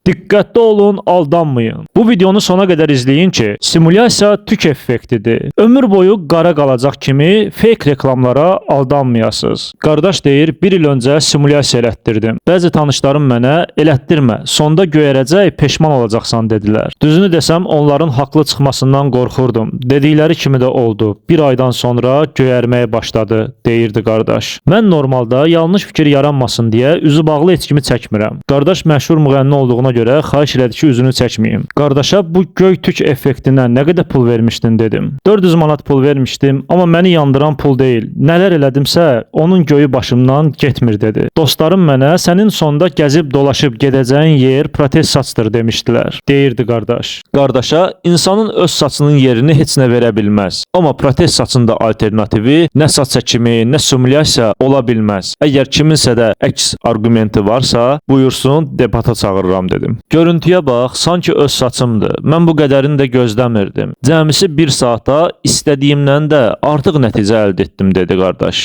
Diqqətli olun, aldanmayın. Bu videonu sona qədər izləyin ki, simulyasiya tük effektidir. Ömür boyu qara qalacaq kimi fake reklamlara aldanmayasınız. Qardaş deyir, bir il öncə simulyasiya elətdirdim. Bəzi tanışlarım mənə elətdirmə, sonda göyərəcək, peşman olacaqsan dedilər. Düzünü desəm, onların haqlı çıxmasından qorxurdum. Dedikləri kimi də oldu. Bir aydan sonra göyərməyə başladı, deyirdi qardaş. Mən normalda yanlış fikir yaranmasın deyə üzü bağlı heç kimi çəkmirəm. Qardaş məşhur müğənni olduğuna görə xahiş elədi ki, üzünü çəkməyim. Qardaşa bu göy tük effektinə nə qədər pul vermişdin dedim. 400 manat pul vermişdim, amma məni yandıran pul deyil. Nələr elədimsə, onun göyü başımdan getmir dedi. Dostlarım mənə sənin sonda gəzib dolaşıb gedəcəyin yer protez saçdır demişdilər. Deyirdi qardaş. Qardaşa insanın öz saçının yerini heç nə verə bilməz. Amma protez saçın da alternativi nə saç çəkimi, nə simulyasiya ola bilməz. Əgər kiminsə də əks arqumenti varsa, buyursun, debata çağırıram dedim. Görüntüyə bax, sanki öz saçımdır. Mən bu qədərini də gözləmirdim. Cəmisi bir saata istədiyimdən də artıq nəticə əldə etdim dedi qardaş.